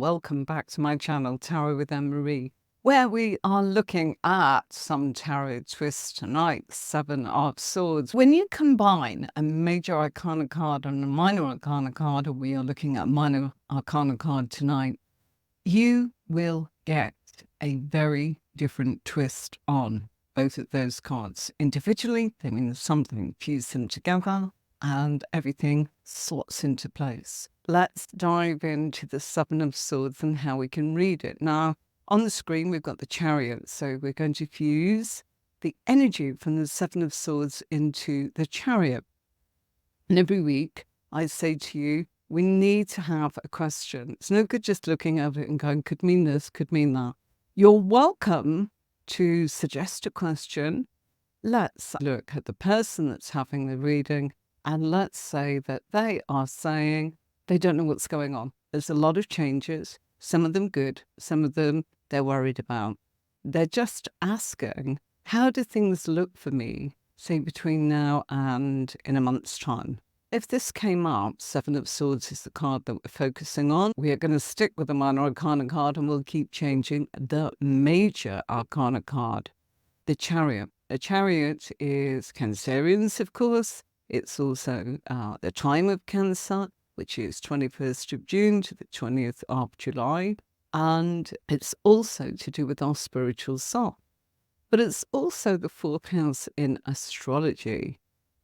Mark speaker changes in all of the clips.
Speaker 1: Welcome back to my channel, Tarot with AnneMarie, where we are looking at some tarot twists tonight, Seven of Swords. When you combine a major arcana card and a minor arcana card, and we are looking at minor arcana card tonight, you will get a very different twist on both of those cards. Individually, they mean something, fuse them together, and everything slots into place. Let's dive into the Seven of Swords and how we can read it. Now, on the screen, we've got the Chariot, so we're going to fuse the energy from the Seven of Swords into the Chariot. And every week, I say to you, we need to have a question. It's no good just looking at it and going, could mean this, could mean that. You're welcome to suggest a question. Let's look at the person that's having the reading, and let's say that they are saying they don't know what's going on. There's a lot of changes, some of them good, some of them they're worried about. They're just asking, how do things look for me, say, between now and in a month's time? If this came up, Seven of Swords is the card that we're focusing on. We are going to stick with the minor arcana card and we'll keep changing the major arcana card, the Chariot. The Chariot is Cancerians, of course. It's also the time of Cancer, which is 21st of June to the 20th of July. And it's also to do with our spiritual soul. But it's also the fourth house in astrology.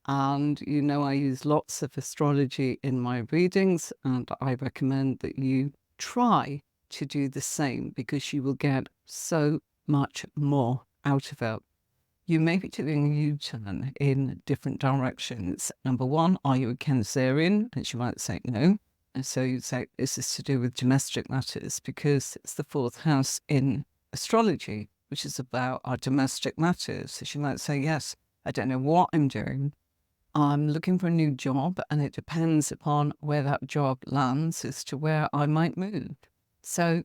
Speaker 1: And you know, I use lots of astrology in my readings, and I recommend that you try to do the same because you will get so much more out of it. You may be doing a U-turn in different directions. Number one, are you a Cancerian? And you might say no. And so you say, this is to do with domestic matters because it's the fourth house in astrology, which is about our domestic matters. So she might say, yes, I don't know what I'm doing. I'm looking for a new job, and it depends upon where that job lands as to where I might move. So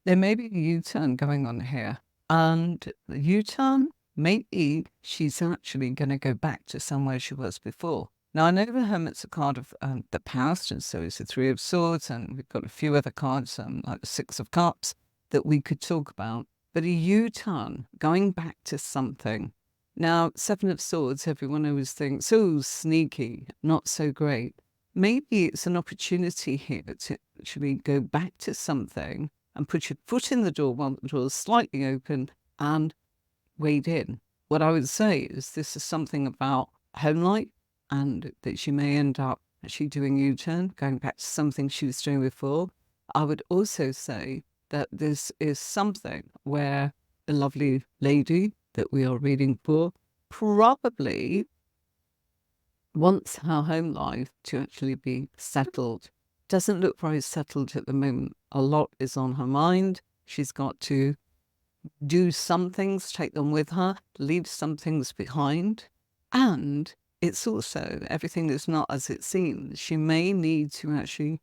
Speaker 1: there may be a U-turn going on here. And the U-turn, maybe she's actually going to go back to somewhere she was before. Now, I know the Hermit's a card of the past, and so is the Three of Swords, and we've got a few other cards, like the Six of Cups, that we could talk about. But a U-turn, going back to something. Now, Seven of Swords, everyone always thinks, oh, sneaky, not so great. Maybe it's an opportunity here to actually go back to something and put your foot in the door while the door is slightly open and wade in. What I would say is this is something about home life, and that she may end up actually doing a U-turn, going back to something she was doing before. I would also say that this is something where a lovely lady that we are reading for probably wants her home life to actually be settled. Doesn't look very settled at the moment. A lot is on her mind. She's got to do some things, take them with her, leave some things behind. And it's also, everything is not as it seems. She may need to actually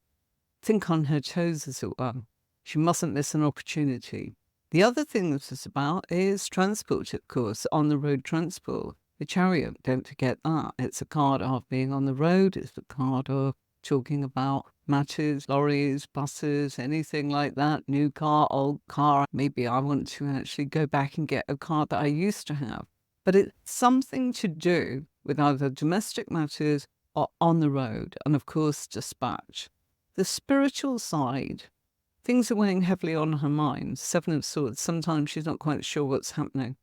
Speaker 1: think on her toes, as it were. She mustn't miss an opportunity. The other thing this is about is transport, of course, on the road transport. The Chariot, don't forget that. It's a card of being on the road. It's a card of talking about matters, lorries, buses, anything like that. New car, old car. Maybe I want to actually go back and get a car that I used to have. But it's something to do with either domestic matters or on the road. And of course, dispatch. The spiritual side, things are weighing heavily on her mind. Seven of Swords, sometimes she's not quite sure what's happening.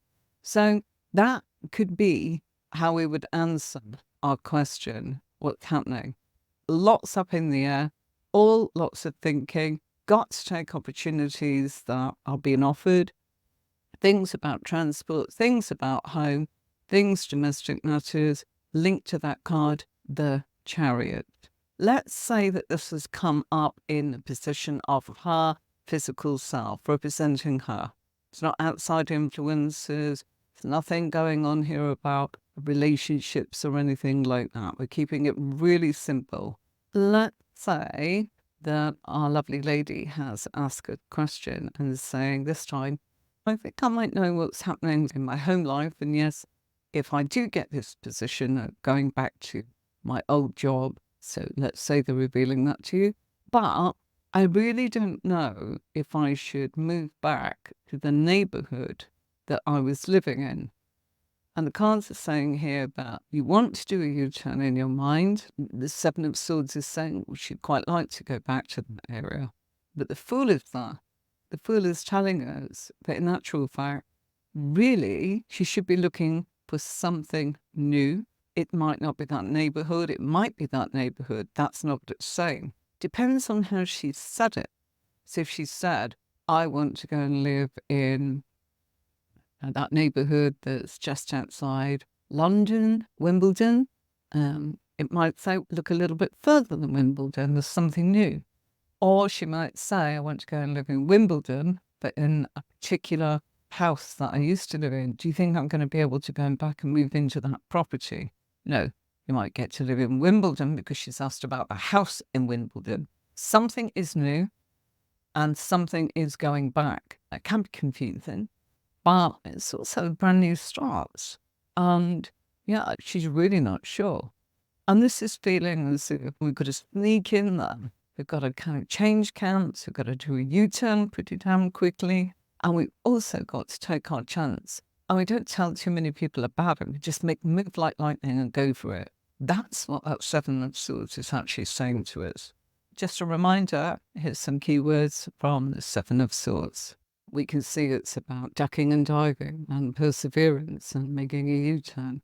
Speaker 1: So that could be how we would answer our question, what's happening? Lots up in the air, all lots of thinking, got to take opportunities that are being offered, things about transport, things about home, things domestic matters, linked to that card, the Chariot. Let's say that this has come up in the position of her physical self, representing her. It's not outside influences. There's nothing going on here about relationships or anything like that. We're keeping it really simple. Let's say that our lovely lady has asked a question and is saying this time, I think I might know what's happening in my home life. And yes, if I do get this position of going back to my old job, so let's say they're revealing that to you, but I really don't know if I should move back to the neighborhood that I was living in. And the cards are saying here that you want to do a U-turn in your mind. The Seven of Swords is saying well, she'd quite like to go back to that area. But the Fool is there. The Fool is telling us that in actual fact, really, she should be looking for something new. It might not be that neighborhood. It might be that neighborhood. That's not what it's saying. Depends on how she said it. So if she said, I want to go and live in that neighborhood that's just outside London, Wimbledon, it might say, look a little bit further than Wimbledon, there's something new. Or she might say, I want to go and live in Wimbledon, but in a particular house that I used to live in. Do you think I'm going to be able to go back and move into that property? No, you might get to live in Wimbledon because she's asked about a house in Wimbledon. Something is new and something is going back. That can be confusing, but it's also a brand new start. And yeah, she's really not sure. And this is feeling as if we've got to sneak in there. We've got to kind of change camps. We've got to do a U-turn pretty damn quickly. And we've also got to take our chance. And we don't tell too many people about it. We just move like lightning and go for it. That's what that Seven of Swords is actually saying to us. Just a reminder, here's some keywords from the Seven of Swords. We can see it's about ducking and diving and perseverance and making a U-turn.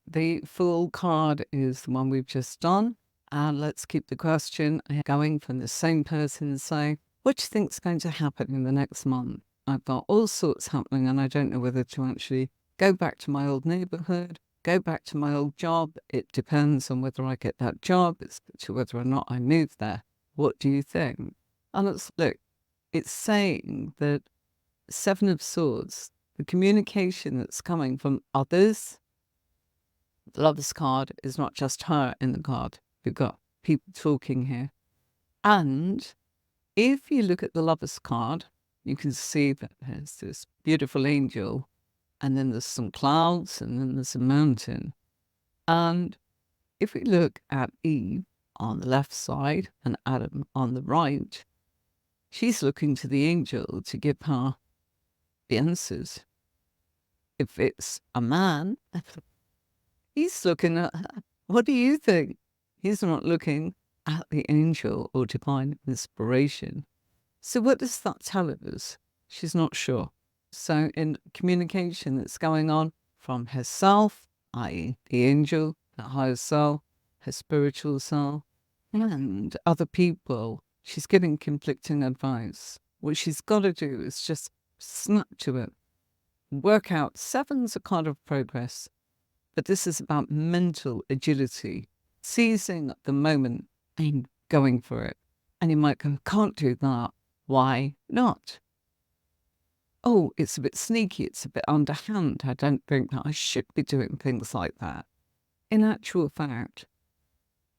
Speaker 1: The Fool card is the one we've just done. And let's keep the question going from the same person saying, what do you think is going to happen in the next month? I've got all sorts happening and I don't know whether to actually go back to my old neighborhood, go back to my old job. It depends on whether I get that job, it's to whether or not I move there. What do you think? And it's saying that Seven of Swords, the communication that's coming from others, the Lover's card is not just her in the card. We've got people talking here. And if you look at the Lover's card, you can see that there's this beautiful angel, and then there's some clouds, and then there's a mountain. And if we look at Eve on the left side and Adam on the right, she's looking to the angel to give her the answers. If it's a man, he's looking at her. What do you think? He's not looking at the angel or divine inspiration. So what does that tell us? She's not sure. So in communication that's going on from herself, i.e. the angel, the higher self, her spiritual self, and other people, she's getting conflicting advice. What she's got to do is just snap to it. Work out. Seven's a card of progress, but this is about mental agility, seizing the moment and going for it. And you might go, can't do that. Why not? Oh, it's a bit sneaky. It's a bit underhand. I don't think that I should be doing things like that. In actual fact,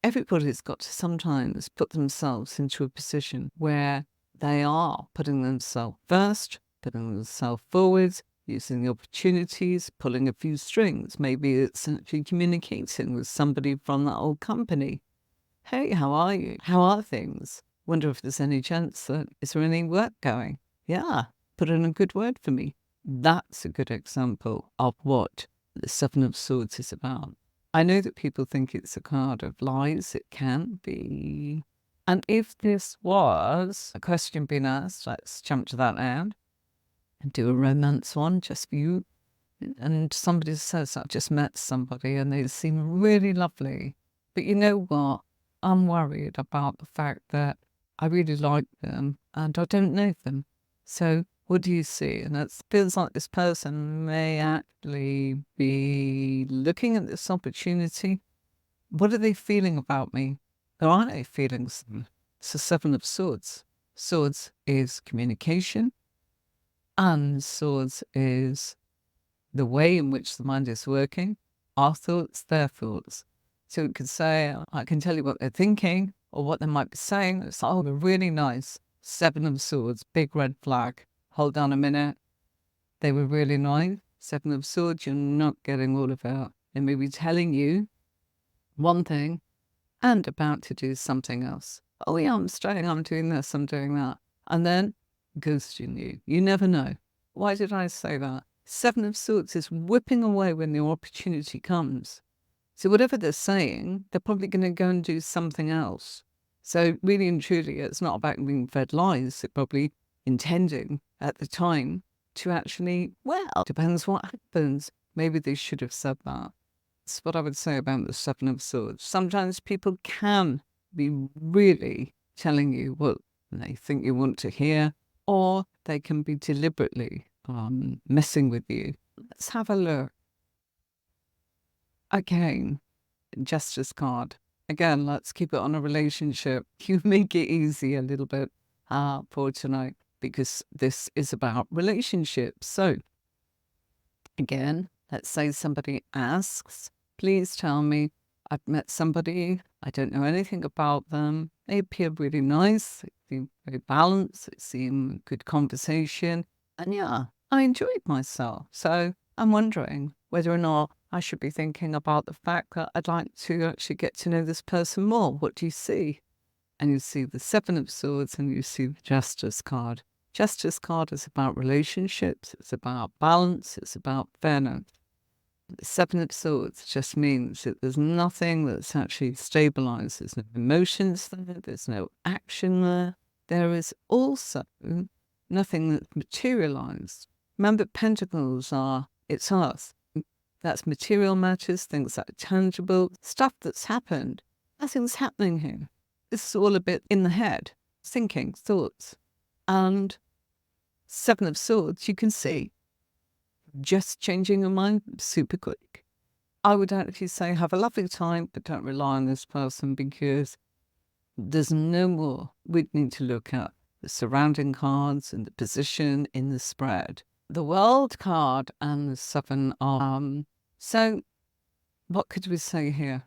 Speaker 1: everybody's got to sometimes put themselves into a position where they are putting themselves first, putting themselves forwards, using the opportunities, pulling a few strings. Maybe it's actually communicating with somebody from that old company. Hey, how are you? How are things? Wonder if there's any chance that, is there any work going? Yeah, put in a good word for me. That's a good example of what the Seven of Swords is about. I know that people think it's a card of lies. It can be. And if this was a question being asked, let's jump to that end and do a romance one just for you. And somebody says, I've just met somebody and they seem really lovely. But you know what? I'm worried about the fact that I really like them and I don't know them. So what do you see? And it feels like this person may actually be looking at this opportunity. What are they feeling about me? There are no feelings. It's the Seven of Swords. Swords is communication, and swords is the way in which the mind is working. Our thoughts, their thoughts. So it could say, I can tell you what they're thinking or what they might be saying. It's like, oh, they're really nice. Seven of Swords, big red flag. Hold on a minute. They were really nice. Seven of Swords, you're not getting all of it. They may be telling you one thing and about to do something else. Oh yeah, I'm staying, I'm doing this, I'm doing that. And then ghosting you. You never know. Why did I say that? Seven of Swords is whipping away when the opportunity comes. So whatever they're saying, they're probably going to go and do something else. So really and truly, it's not about being fed lies. They're probably intending at the time to actually, well, depends what happens. Maybe they should have said that. That's what I would say about the Seven of Swords. Sometimes people can be really telling you what they think you want to hear, or they can be deliberately messing with you. Let's have a look. Again, Justice card. Again, let's keep it on a relationship. You make it easy a little bit for tonight because this is about relationships. So, again, let's say somebody asks, please tell me, I've met somebody, I don't know anything about them. They appear really nice, they seem very balanced, they seem good conversation. And yeah, I enjoyed myself. So I'm wondering whether or not I should be thinking about the fact that I'd like to actually get to know this person more. What do you see? And you see the Seven of Swords and you see the Justice card. Justice card is about relationships, it's about balance, it's about fairness. The Seven of Swords just means that there's nothing that's actually stabilized. There's no emotions there, there's no action there. There is also nothing that's materialized. Remember, pentacles are, it's earth. That's material matters, things that are tangible, stuff that's happened. Nothing's happening here. This is all a bit in the head, thinking, thoughts. And Seven of Swords, you can see, just changing your mind super quick. I would actually say have a lovely time, but don't rely on this person because there's no more. We'd need to look at the surrounding cards and the position in the spread. The World card and the Seven of... so what could we say here?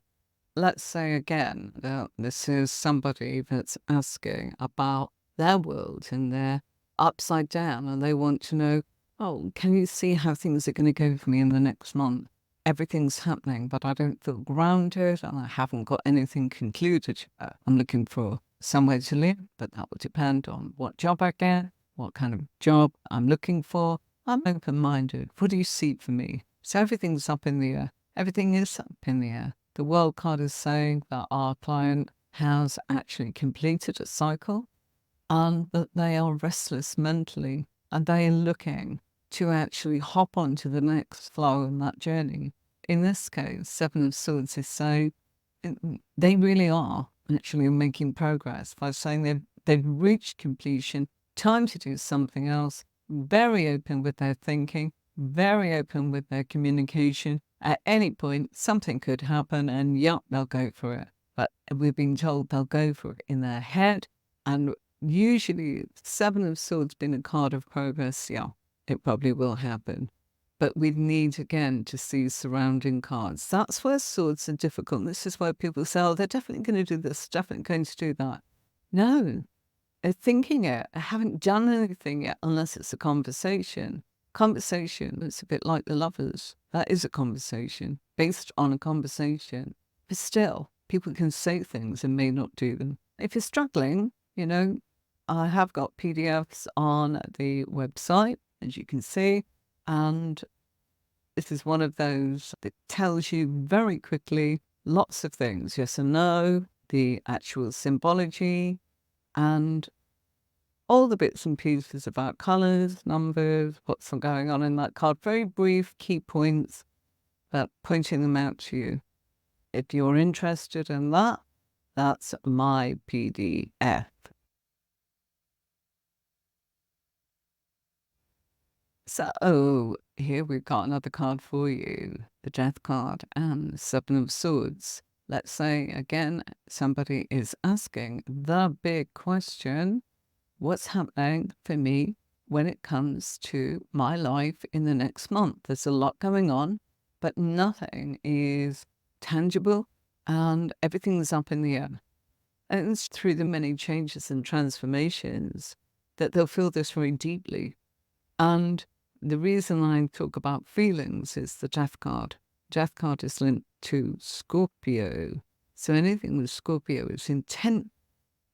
Speaker 1: Let's say again that this is somebody that's asking about their world and they're upside down and they want to know, oh, can you see how things are going to go for me in the next month? Everything's happening, but I don't feel grounded and I haven't got anything concluded yet. I'm looking for somewhere to live, but that will depend on what job I get, what kind of job I'm looking for. I'm open-minded. What do you see for me? So everything's up in the air. Everything is up in the air. The World card is saying that our client has actually completed a cycle and that they are restless mentally and they are looking to actually hop on to the next flow in that journey. In this case, Seven of Swords is saying they really are actually making progress by saying they've reached completion, time to do something else, very open with their thinking, very open with their communication. At any point, something could happen and yeah, they'll go for it. But we've been told they'll go for it in their head. And usually, Seven of Swords being a card of progress, yeah, it probably will happen. But we need, again, to see surrounding cards. That's where swords are difficult. This is why people say, oh, they're definitely going to do this, definitely going to do that. No, they're thinking it. They haven't done anything yet unless it's a conversation. Conversation, it's a bit like the lovers. That is a conversation based on a conversation. But still, people can say things and may not do them. If you're struggling, you know, I have got PDFs on the website, as you can see, and this is one of those that tells you very quickly lots of things, yes and no, the actual symbology, and all the bits and pieces about colours, numbers, what's going on in that card. Very brief key points, but pointing them out to you. If you're interested in that, that's my PDF. So here we've got another card for you, the Death card and the Seven of Swords. Let's say, again, somebody is asking the big question, what's happening for me when it comes to my life in the next month? There's a lot going on, but nothing is tangible and everything's up in the air. And it's through the many changes and transformations that they'll feel this very deeply. And the reason I talk about feelings is the Death card. Death card is linked to Scorpio. So anything with Scorpio is intent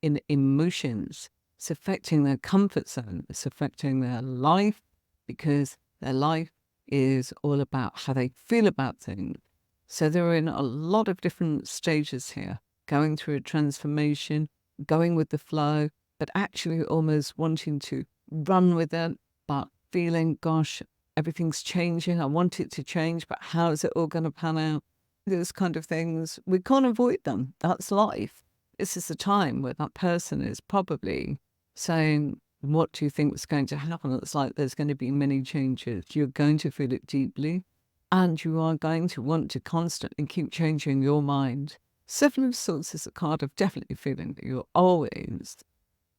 Speaker 1: in emotions. It's affecting their comfort zone. It's affecting their life because their life is all about how they feel about things. So they're in a lot of different stages here, going through a transformation, going with the flow, but actually almost wanting to run with it, but feeling, gosh, everything's changing. I want it to change, but how is it all going to pan out? Those kind of things, we can't avoid them. That's life. This is the time where that person is probably saying, what do you think was going to happen? It's like there's going to be many changes. You're going to feel it deeply, and you are going to want to constantly keep changing your mind. Seven of Swords is a card of definitely feeling that you're always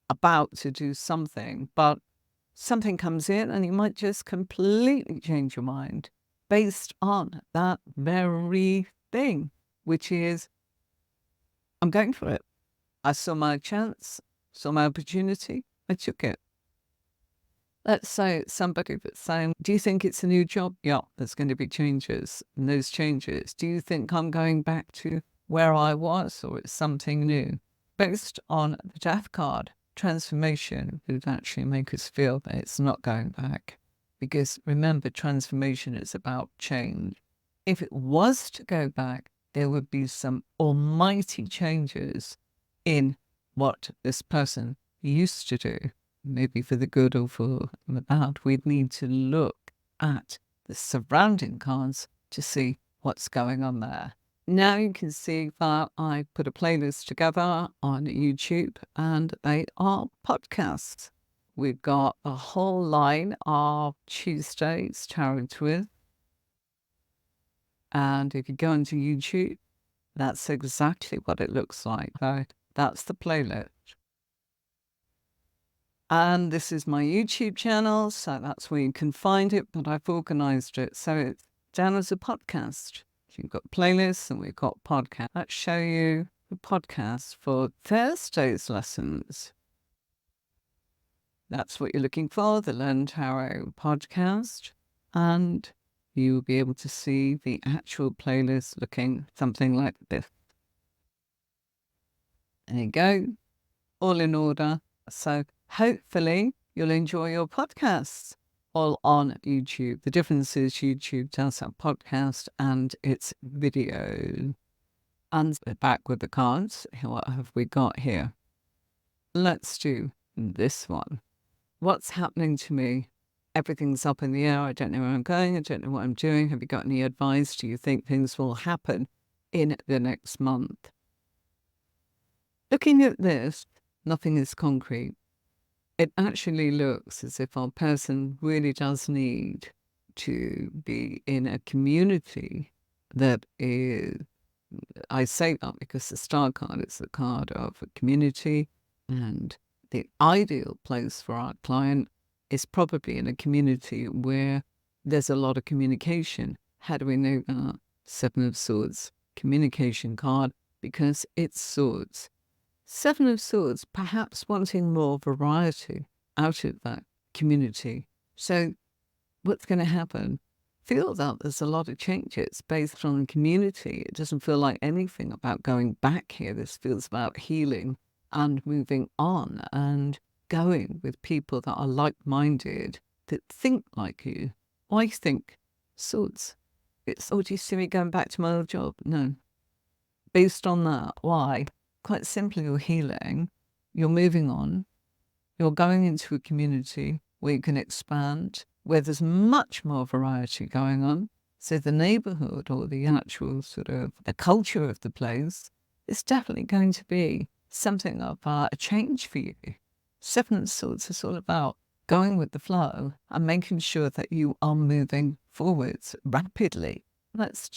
Speaker 1: about to do something, but something comes in and you might just completely change your mind based on that very thing, which is, I'm going for it. I saw my chance, saw my opportunity, I took it. Let's say it's somebody that's saying, do you think it's a new job? Yeah, there's going to be changes. And those changes, do you think I'm going back to where I was, or it's something new? Based on the Death card, transformation would actually make us feel that it's not going back. Because remember, transformation is about change. If it was to go back, there would be some almighty changes in what this person used to do, maybe for the good or for the bad. We'd need to look at the surrounding cards to see what's going on there. Now you can see that I put a playlist together on YouTube, and they are podcasts. We've got a whole line of Tuesdays Tarot Twist. And if you go into YouTube, that's exactly what it looks like. So that's the playlist. And this is my YouTube channel, so that's where you can find it, but I've organized it so it's down as a podcast. You've got playlists and we've got podcasts. Let's show you the podcast for Thursday's lessons. That's what you're looking for, the Learn Tarot podcast. And you will be able to see the actual playlist looking something like this. There you go, all in order. So hopefully you'll enjoy your podcasts all on YouTube. The difference is YouTube does have podcast and it's video. And we're back with the cards. What have we got here? Let's do this one. What's happening to me? Everything's up in the air. I don't know where I'm going. I don't know what I'm doing. Have you got any advice? Do you think things will happen in the next month? Looking at this, nothing is concrete. It actually looks as if our person really does need to be in a community that is, I say that because the Star card is the card of a community, and the ideal place for our client is probably in a community where there's a lot of communication. How do we know that? Seven of Swords, communication card, because it's swords. Seven of Swords, perhaps wanting more variety out of that community. So what's going to happen? Feel that there's a lot of changes based on community. It doesn't feel like anything about going back here. This feels about healing and moving on and going with people that are like-minded, that think like you. I think Swords. It's, oh, do you see me going back to my old job? No. Based on that, why? Quite simply, you're healing, you're moving on, you're going into a community where you can expand, where there's much more variety going on. So the neighborhood or the actual sort of the culture of the place is definitely going to be something of a change for you. Seven of Swords is all about going with the flow and making sure that you are moving forwards rapidly. Let's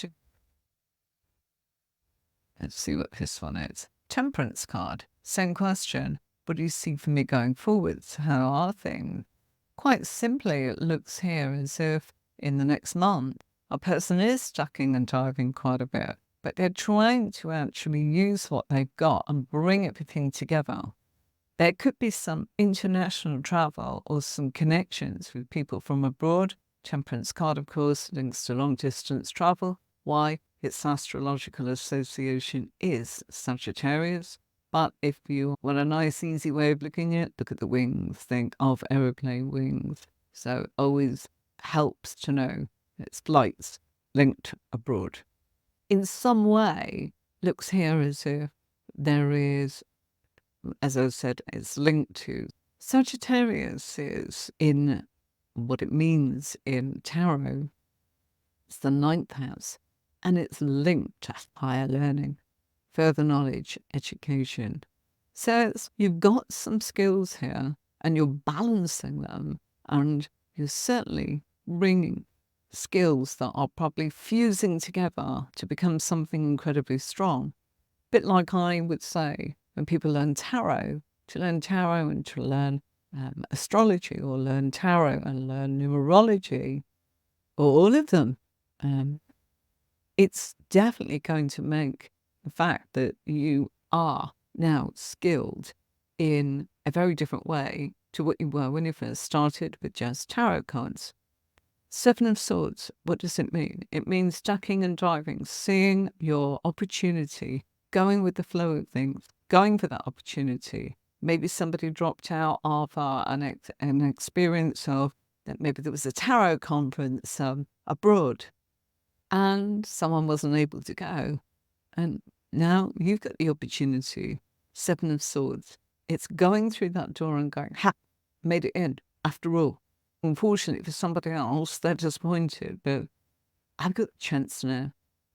Speaker 1: see what this one is. Temperance card. Same question. What do you see for me going forwards? How are things? Quite simply, it looks here as if in the next month, a person is ducking and diving quite a bit, but they're trying to actually use what they've got and bring everything together. There could be some international travel or some connections with people from abroad. Temperance card, of course, links to long distance travel. Why? Its astrological association is Sagittarius, But if you want a nice, easy way of looking at it, look at the wings. Think of aeroplane wings. So always helps to know it's flights linked abroad. In some way, looks here as if there is, as I said, it's linked to Sagittarius is in what it means in tarot. It's the 9th house, and it's linked to higher learning, further knowledge, education. So you've got some skills here, and you're balancing them, and you're certainly bringing skills that are probably fusing together to become something incredibly strong. A bit like I would say when people learn tarot, to learn tarot and to learn astrology, or learn tarot and learn numerology, or all of them, it's definitely going to make the fact that you are now skilled in a very different way to what you were when you first started with just tarot cards. 7 of Swords, what does it mean? It means ducking and diving, seeing your opportunity, going with the flow of things, going for that opportunity. Maybe somebody dropped out of an experience of that. Maybe there was a tarot conference abroad and someone wasn't able to go. And now you've got the opportunity. 7 of Swords. It's going through that door and going, ha, made it in after all. Unfortunately for somebody else, they're disappointed, but I've got the chance now.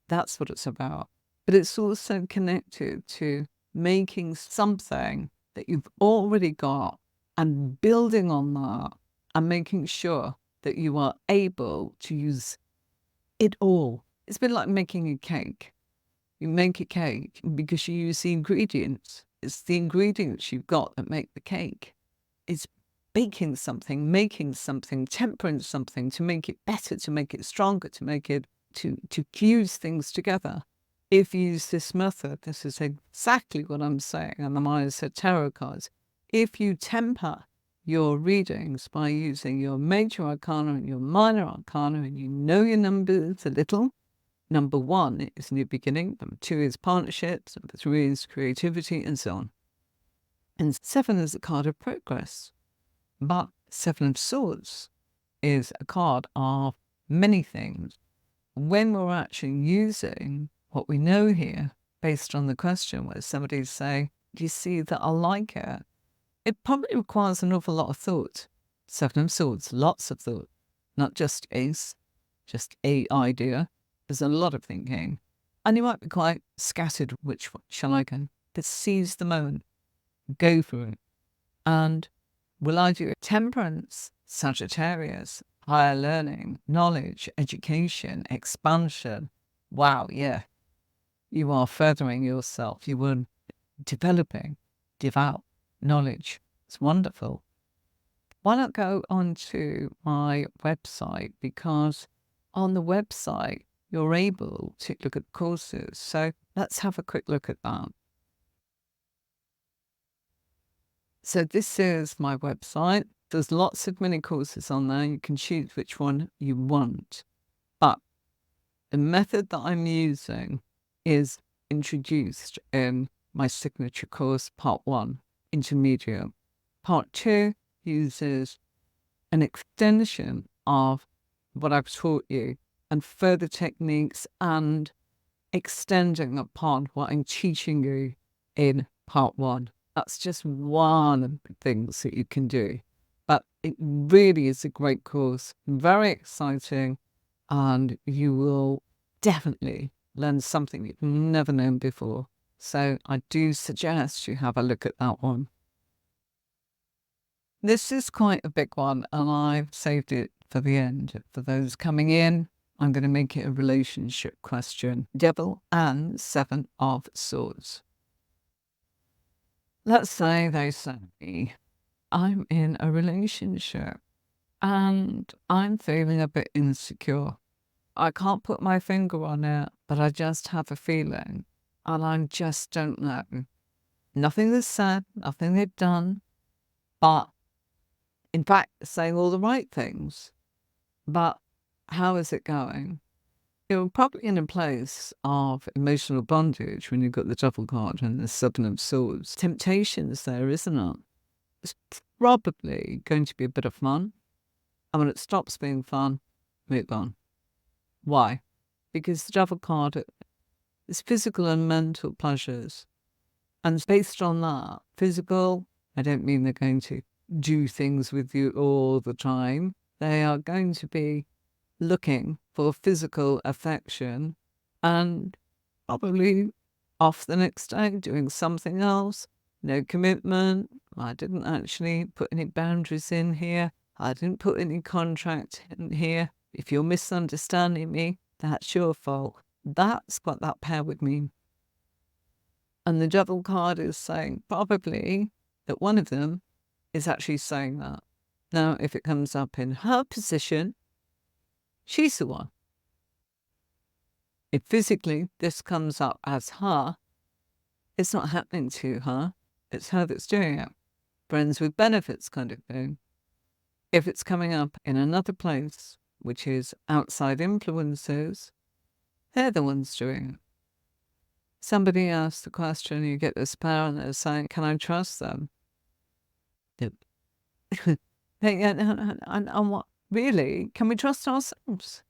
Speaker 1: That's what it's about. But it's also connected to making something that you've already got and building on that and making sure that you are able to use it all. It's been like making a cake. You make a cake because you use the ingredients. It's the ingredients you've got that make the cake. It's baking something, making something, tempering something to make it better, to make it stronger, to make it, to fuse things together. If you use this method, this is exactly what I'm saying, and the Maya said tarot cards. If you temper your readings by using your major arcana and your minor arcana, and you know your numbers a little, number 1 is new beginning, number 2 is partnerships, number 3 is creativity, and so on. And 7 is a card of progress. But 7 of Swords is a card of many things. When we're actually using what we know here, based on the question where somebody's saying, do you see that I like it? It probably requires an awful lot of thought. 7 of Swords, lots of thought. Not just just a idea. There's a lot of thinking. And you might be quite scattered, which one shall I go? But seize the moment. Go for it. And will I do temperance, Sagittarius, higher learning, knowledge, education, expansion? Wow, yeah. You are furthering yourself. You are developing, devout knowledge. It's wonderful. Why not go onto my website? Because on the website, you're able to look at courses. So let's have a quick look at that. So this is my website. There's lots of mini courses on there. You can choose which one you want. But the method that I'm using is introduced in my signature course, part 1, intermediate. Part 2 uses an extension of what I've taught you and further techniques and extending upon what I'm teaching you in part 1. That's just one of the things that you can do. But it really is a great course, very exciting, and you will definitely learn something you've never known before. So I do suggest you have a look at that one. This is quite a big one, and I've saved it for the end. For those coming in, I'm going to make it a relationship question. Devil and 7 of Swords. Let's say they say, I'm in a relationship and I'm feeling a bit insecure. I can't put my finger on it, but I just have a feeling and I just don't know. Nothing they've said, nothing they've done, but in fact, saying all the right things. But how is it going? You're probably in a place of emotional bondage when you've got the Devil card and the Seven of Swords. Temptation's there, isn't it? It's probably going to be a bit of fun. And when it stops being fun, move on. Why? Because the Devil card is physical and mental pleasures. And based on that, physical, I don't mean they're going to do things with you all the time. They are going to be looking for physical affection and probably off the next day doing something else. No commitment. I didn't actually put any boundaries in here. I didn't put any contract in here. If you're misunderstanding me, that's your fault. That's what that pair would mean. And the Devil card is saying probably that one of them is actually saying that. Now, if it comes up in her position, she's the one. If physically this comes up as her, it's not happening to her. It's her that's doing it. Friends with benefits kind of thing. If it's coming up in another place, which is outside influences, they're the ones doing it. Somebody asks the question, you get this pair and they're saying, can I trust them? Yep. And what, really? Can we trust ourselves?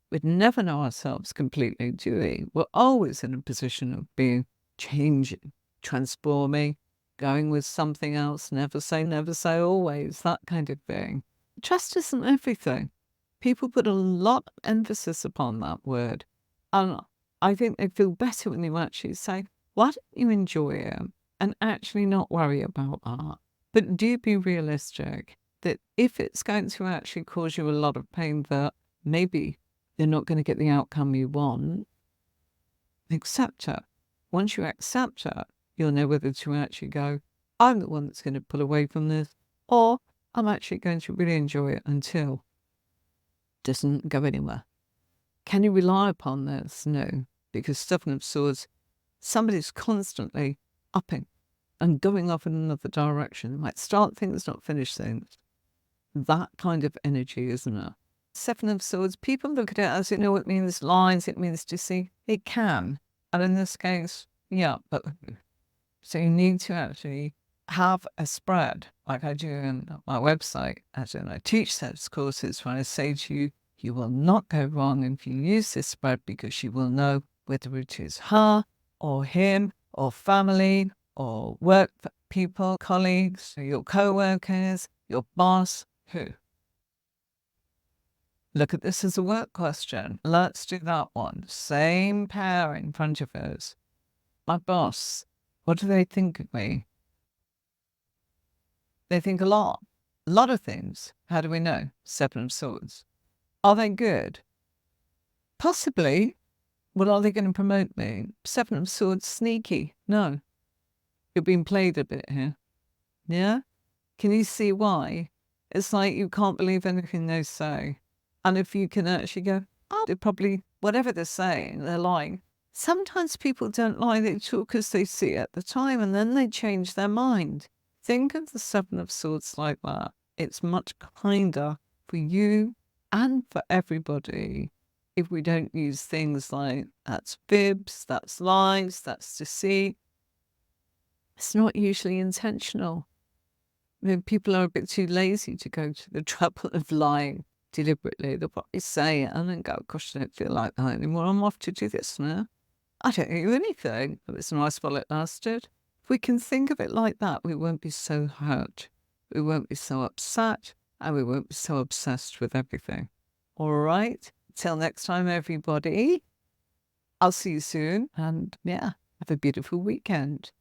Speaker 1: We'd never know ourselves completely, do we? We're always in a position of being changing, transforming, going with something else, never say always, that kind of thing. Trust isn't everything. People put a lot of emphasis upon that word. And I think they feel better when you actually say, why don't you enjoy it and actually not worry about that? But do be realistic that if it's going to actually cause you a lot of pain, that maybe you're not going to get the outcome you want, accept it. Once you accept it, you'll know whether to actually go, I'm the one that's going to pull away from this, or I'm actually going to really enjoy it until it doesn't go anywhere. Can you rely upon this? No, because Seven of Swords, somebody's constantly upping and going off in another direction. Might start things, not finish things. That kind of energy, isn't it? Seven of Swords, people look at it as, it means lies, it means deceit. It can. And in this case, yeah, but so you need to actually have a spread, like I do in my website, as in I teach those courses where I say to you, you will not go wrong if you use this spread, because you will know whether it is her or him or family or work people, colleagues, or your co-workers, your boss, who. Look at this as a work question. Let's do that one. Same pair in front of us. My boss, what do they think of me? They think a lot of things. How do we know? Seven of Swords. Are they good? Possibly. Well, are they going to promote me? Seven of Swords, sneaky. No. You're being played a bit here. Yeah? Can you see why? It's like you can't believe anything they say. And if you can actually go, oh, they're probably, whatever they're saying, they're lying. Sometimes people don't lie, they talk because they see it at the time and then they change their mind. Think of the Seven of Swords like that. It's much kinder for you and for everybody if we don't use things like that's fibs, that's lies, that's deceit. It's not usually intentional. I mean, people are a bit too lazy to go to the trouble of lying deliberately. They'll probably say it and then go, gosh, I don't feel like that anymore. I'm off to do this now. I don't owe you anything. It was nice while it lasted. If we can think of it like that, we won't be so hurt. We won't be so upset, and we won't be so obsessed with everything. All right? Till next time, everybody. I'll see you soon. And yeah, have a beautiful weekend.